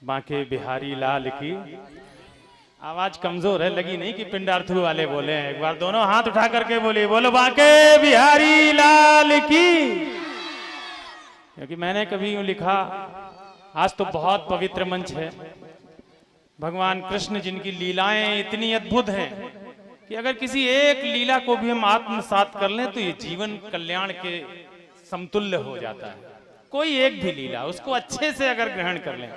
बांके बिहारी लाल की। आवाज कमजोर है, लगी नहीं कि पिंडार्थू वाले बोले हैं। एक बार दोनों हाथ उठा करके बोले, बोलो बांके बिहारी लाल की। क्योंकि मैंने कभी यूं लिखा, आज तो बहुत पवित्र मंच है। भगवान कृष्ण जिनकी लीलाएं इतनी अद्भुत हैं कि अगर किसी एक लीला को भी हम आत्मसात कर लें तो ये जीवन कल्याण के समतुल्य हो जाता है। कोई एक भी लीला उसको अच्छे से अगर ग्रहण कर लें,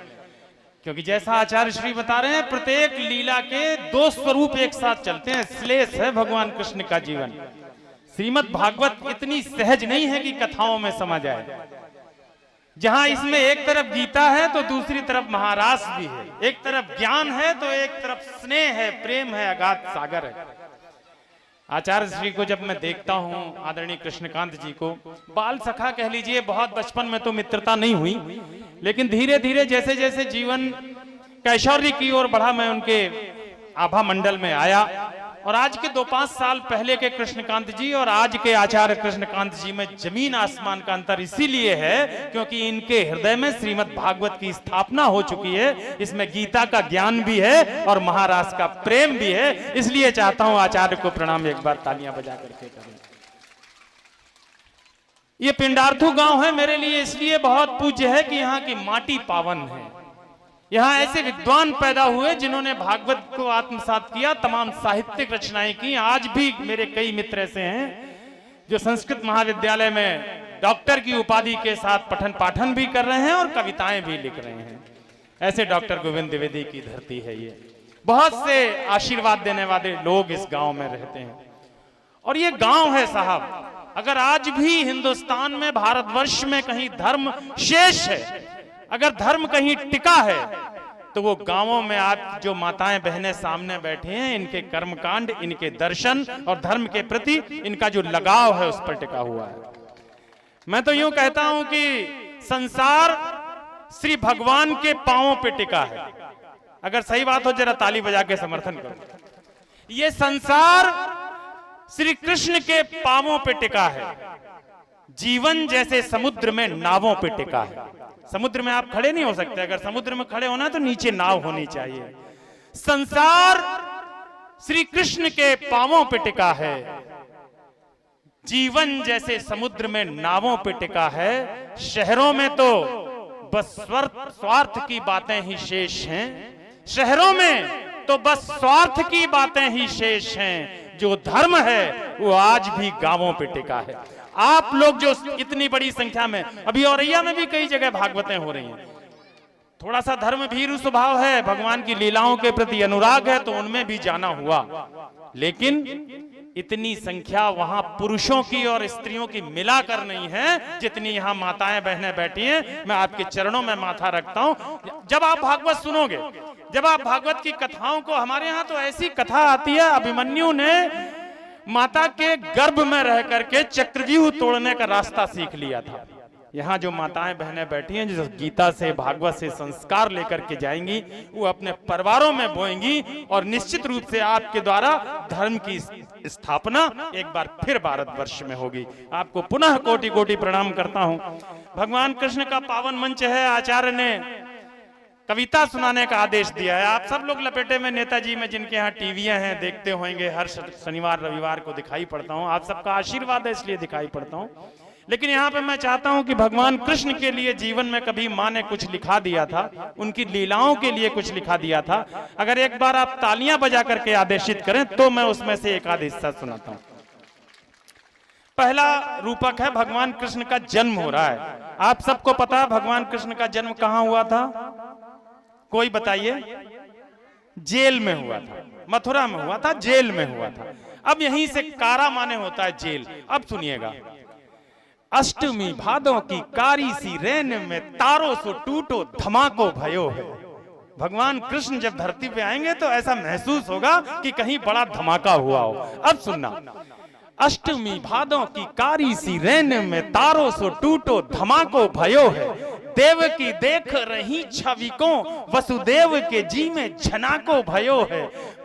क्योंकि जैसा आचार्य श्री बता रहे हैं, प्रत्येक लीला के दो स्वरूप एक साथ चलते हैं। श्लेष है भगवान कृष्ण का जीवन। श्रीमद् भागवत इतनी सहज नहीं है कि कथाओं में समा जाए। जहां इसमें एक तरफ गीता है तो दूसरी तरफ महारास भी है, एक तरफ ज्ञान है तो एक तरफ स्नेह है, प्रेम है, अगाध सागर है। आचार्य श्री को जब मैं देखता हूं, आदरणीय कृष्णकांत जी को, बाल सखा कह लीजिए, बहुत बचपन में तो मित्रता नहीं हुई, लेकिन धीरे धीरे जैसे जैसे जीवन कैशोरी की ओर बढ़ा, मैं उनके आभा मंडल में आया। और आज के 2-5 साल पहले के कृष्णकांत जी और आज के आचार्य कृष्णकांत जी में जमीन आसमान का अंतर इसीलिए है क्योंकि इनके हृदय में श्रीमद् भागवत की स्थापना हो चुकी है। इसमें गीता का ज्ञान भी है और महाराज का प्रेम भी है। इसलिए चाहता हूं आचार्य को प्रणाम एक बार तालियां बजा करके करें। ये पिंडार्थू गांव है मेरे लिए इसलिए बहुत पूज्य है कि यहाँ की माटी पावन है। यहाँ ऐसे विद्वान पैदा हुए जिन्होंने भागवत को आत्मसात किया, तमाम साहित्यिक रचनाएं की। आज भी मेरे कई मित्र ऐसे हैं जो संस्कृत महाविद्यालय में डॉक्टर की उपाधि के साथ पठन पाठन भी कर रहे हैं और कविताएं भी लिख रहे हैं। ऐसे डॉक्टर गोविंद द्विवेदी की धरती है ये। बहुत से आशीर्वाद देने वाले लोग इस गांव में रहते हैं। और ये गांव है साहब, अगर आज भी हिंदुस्तान में, भारतवर्ष में कहीं धर्म शेष है, अगर धर्म कहीं टिका है तो वो गांवों में आप जो माताएं बहनें सामने बैठे हैं, इनके कर्मकांड, इनके दर्शन और धर्म के प्रति इनका जो लगाव है उस पर टिका हुआ है। मैं तो यूं कहता हूं कि संसार श्री भगवान के पांवों पे टिका है। अगर सही बात हो जरा ताली बजा के समर्थन करो। ये संसार श्री कृष्ण के पांवों पे टिका है। जीवन जैसे समुद्र में नावों पे टिका है। समुद्र में आप खड़े नहीं हो सकते, अगर समुद्र में खड़े होना तो नीचे नाव होनी चाहिए। संसार श्री कृष्ण के पांवों पे टिका है। जीवन जैसे समुद्र में नावों पे टिका है। शहरों में तो बस स्वार्थ की बातें ही शेष हैं। शहरों में तो बस स्वार्थ की बातें ही शेष हैं। जो धर्म है वो आज भी गांवों पे टिका है। आप लोग जो इतनी बड़ी संख्या में, अभी औरैया में भी कई जगह भागवतें हो रही हैं, थोड़ा सा धर्म भीरु स्वभाव है, भगवान की लीलाओं के प्रति अनुराग है तो उनमें भी जाना हुआ। लेकिन इतनी संख्या वहां पुरुषों की और स्त्रियों की मिलाकर नहीं है जितनी यहाँ माताएं बहनें बैठी हैं। मैं आपके चरणों में माथा रखता हूं। जब आप भागवत सुनोगे, जब आप भागवत की कथाओं को, हमारे यहाँ तो ऐसी कथा आती है, अभिमन्यु ने माता के गर्भ में रह करके चक्रव्यूह तोड़ने का रास्ता सीख लिया था। यहाँ जो माताएं बहनें बैठी हैं, जो गीता से, भागवत से संस्कार लेकर के जाएंगी, वो अपने परिवारों में बोएंगी और निश्चित रूप से आपके द्वारा धर्म की स्थापना एक बार फिर भारतवर्ष में होगी। आपको पुनः कोटि कोटि प्रणाम करता हूँ। भगवान कृष्ण का पावन मंच है। आचार्य ने कविता सुनाने का आदेश दिया है। आप सब लोग लपेटे में नेताजी में, जिनके यहाँ टीवियां हैं, देखते होंगे, हर शनिवार रविवार को दिखाई पड़ता हूँ। आप सबका आशीर्वाद है इसलिए दिखाई पड़ता हूँ। लेकिन यहाँ पे मैं चाहता हूँ कि भगवान कृष्ण के लिए जीवन में कभी माँ ने कुछ लिखा दिया था, उनकी लीलाओं के लिए कुछ लिखा दिया था। अगर एक बार आप तालियां बजा करके आदेशित करें तो मैं उसमें से एक आध हिस्सा सुनाता हूँ। पहला रूपक है, भगवान कृष्ण का जन्म हो रहा है। आप सबको पता है भगवान कृष्ण का जन्म कहाँ हुआ था? कोई बताइए? जेल में हुआ था, मथुरा में हुआ था, जेल में हुआ था। अब यहीं से कारा माने होता है जेल। अब सुनिएगा, अष्टमी भादों की कारी सी रैन में तारों सो टूटो धमाको भयो है। भगवान कृष्ण जब धरती पे आएंगे तो ऐसा महसूस होगा कि कहीं बड़ा धमाका हुआ हो। अब सुनना, अष्टमी भादों की कारी सी रैन में तारों सो टूटो धमाको भयो है। देव की देख रही छवि को वसुदेव के जी में झनाको भयो है।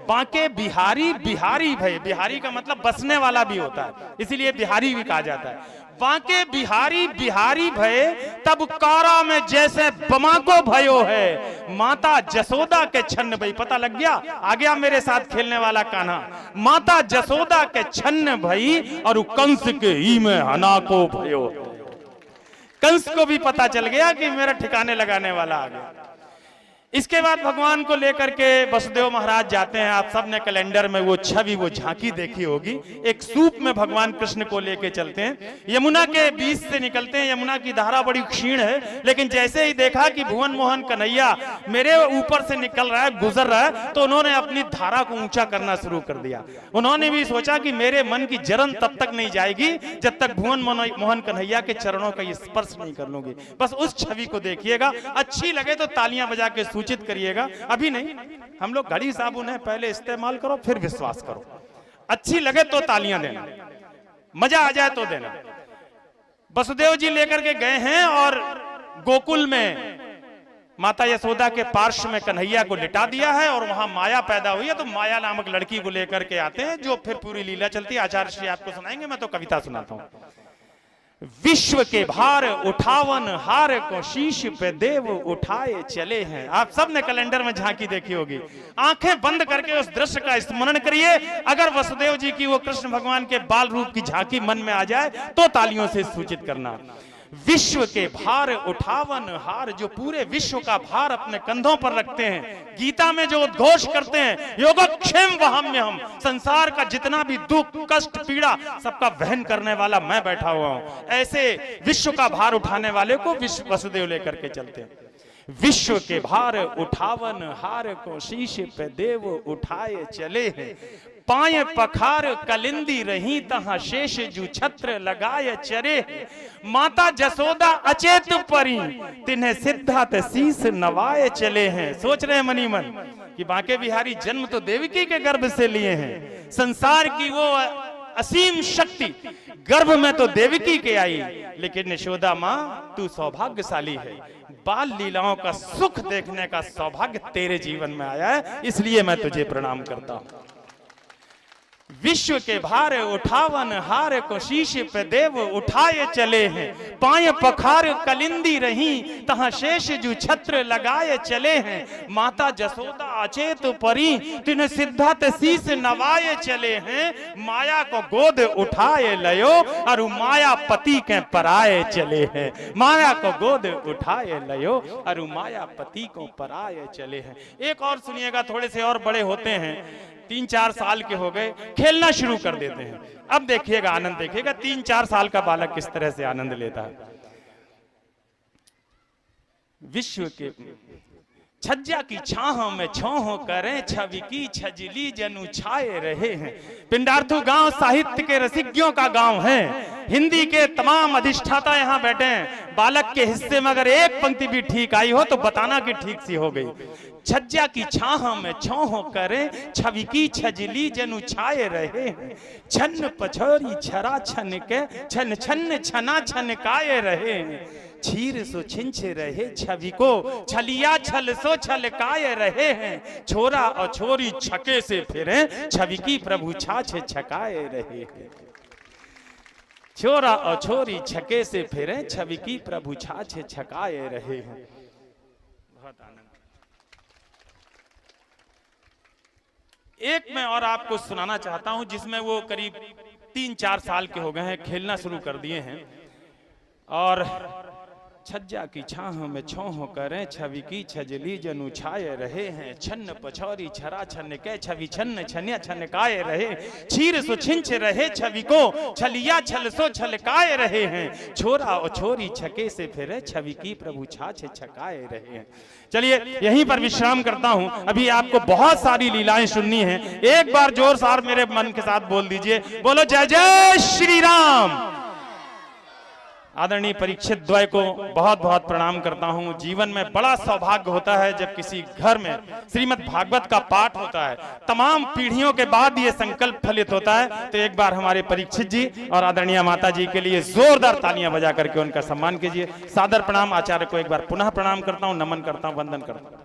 बांके बिहारी बिहारी भय, बिहारी का मतलब बसने वाला भी होता है, इसीलिए बिहारी भी कहा जाता है। बांके बिहारी बिहारी भये तब कारा में जैसे बमा को भयो है। माता जसोदा के छन्न भई, पता लग गया, आ गया मेरे साथ खेलने वाला कान्हा। माता जसोदा के छन्न भई और कंस के ही में हना को भयो। कंस को भी पता चल गया कि मेरा ठिकाने लगाने वाला आ गया। इसके बाद भगवान को लेकर के वसुदेव महाराज जाते हैं। आप सबने कैलेंडर में वो छवि, वो झांकी देखी होगी। एक सूप में भगवान कृष्ण को लेके चलते हैं, यमुना के बीच से निकलते हैं। यमुना की धारा बड़ी क्षीण है, लेकिन जैसे ही देखा कि भुवन मोहन कन्हैया मेरे ऊपर से निकल रहा है, गुजर रहा है, तो उन्होंने अपनी धारा को ऊंचा करना शुरू कर दिया। उन्होंने भी सोचा कि मेरे मन की जलन तब तक नहीं जाएगी जब तक भुवन मोहन कन्हैया के चरणों का स्पर्श नहीं कर लूंगी। बस उस छवि को देखिएगा, अच्छी लगे तो तालियां बजा के सूचित करिएगा। अभी नहीं, हम लोग घड़ी साबुन है, पहले इस्तेमाल करो फिर विश्वास करो। अच्छी लगे तो तालियां देना, मजा आ जाए तो देना। वसुदेव जी लेकर के गए हैं और गोकुल में माता यशोदा के पार्श्व में कन्हैया को लिटा दिया है और वहां माया पैदा हुई है। तो माया नामक लड़की को लेकर के आते हैं, जो फिर पूरी लीला चलती है। आचार्य श्री आपको सुनाएंगे, मैं तो कविता सुनाता हूं। विश्व के भार उठावन हार को शीश पे देव उठाए चले हैं। आप सब ने कैलेंडर में झांकी देखी होगी। आंखें बंद करके उस दृश्य का स्मरण करिए। अगर वसुदेव जी की वो कृष्ण भगवान के बाल रूप की झांकी मन में आ जाए तो तालियों से सूचित करना। विश्व के भार उठावन हार, जो पूरे विश्व का भार अपने कंधों पर रखते हैं। गीता में जो उद्घोष करते हैं, योगक्षेम वहम्यहम्, संसार का जितना भी दुख कष्ट पीड़ा सबका वहन करने वाला मैं बैठा हुआ हूं। ऐसे विश्व का भार उठाने वाले को विश्व वसुदेव लेकर के चलते हैं। विश्व के भार उठावन हार को शीश पे देव उठाए चले हैं। पाए पखार कलिंदी रही तहां शेष जू छत्र लगाए चरे। माता जसोदा अचेत परी तिन्हें सिद्धात शीस नवाए चले हैं। सोच रहे हैं मनी मन कि बांके बिहारी जन्म तो देवकी के गर्भ से लिए हैं। संसार की वो असीम शक्ति गर्भ में तो देवकी के आई, लेकिन यशोदा मां तू सौभाग्यशाली है। बाल लीलाओं का सुख देखने का सौभाग्य तेरे जीवन में आया है, इसलिए मैं तुझे प्रणाम करता हूं। विश्व के भार उठावन हार को शीश पे देव उठाए चले हैं। पाए पखार कलिंदी रही तहां शेष जू छत्र लगाए चले हैं। माता जसोदा अचेत परी तिन्हें सिद्धात शीस नवाए चले हैं। माया को गोद उठाए लयो और माया पति के पराए चले हैं। माया को गोद उठाए लयो और माया पति को पराए चले हैं। एक और सुनिएगा, थोड़े से और बड़े होते हैं, 3-4 साल के हो गए, खेलना शुरू कर देते हैं। अब देखिएगा, आनंद देखिएगा 3-4 साल का बालक किस तरह से आनंद लेता है। विश्व के छज्जा की छाह में छौह करें छवि की छजली जनु छाए रहे हैं। पिंडार्थू गांव साहित्य के रसिज्ञों का गांव है। हिंदी के तमाम अधिष्ठाता यहाँ बैठे हैं। बालक के हिस्से में अगर एक पंक्ति भी ठीक आई हो तो बताना कि ठीक सी हो गई। छज्जा की छाह में छौह करें छवि की छजली जनु छाए रहे हैं। छन्न पछोरी छरा छन के छन छन्न छना छनकाए रहे हैं। छीर सो छिंछ रहे छवि को छलिया छल सो छलकाए रहे हैं। छोरा और छोरी छके से फिरे छवि की प्रभु छाछ छकाए रहे हैं। छोरा और छोरी छके से फिरे छवि की प्रभु छाछ छकाए रहे हैं। बहुत आनंद। एक मैं और आपको सुनाना चाहता हूं, जिसमें वो करीब 3-4 साल के हो गए हैं, खेलना शुरू कर दिए हैं। और छज्जा की छाह में छौह करें छवि की छजली जनु छाए रहे हैं। छन्न पछौरी छरा छन के छवि छन्न छन्या छनकाए रहे। छीर सो छिंछ रहे छवि को छलिया छल सो छलकाए रहे हैं। छोरा और छोरी छके से फिरे छवि की प्रभु छाछ छकाए रहे हैं। चलिए यहीं पर विश्राम करता हूं। अभी आपको बहुत सारी लीलाएं सुननी है। एक बार जोर सार मेरे मन के साथ बोल दीजिए, बोलो जय जय श्री राम। आदरणीय परीक्षित द्वय को बहुत बहुत प्रणाम करता हूं। जीवन में बड़ा सौभाग्य होता है जब किसी घर में श्रीमद् भागवत का पाठ होता है। तमाम पीढ़ियों के बाद ये संकल्प फलित होता है। तो एक बार हमारे परीक्षित जी और आदरणीय माता जी के लिए जोरदार तालियां बजा करके उनका सम्मान कीजिए। सादर प्रणाम। आचार्य को एक बार पुनः प्रणाम करता हूं, नमन करता हूं, वंदन करता हूं।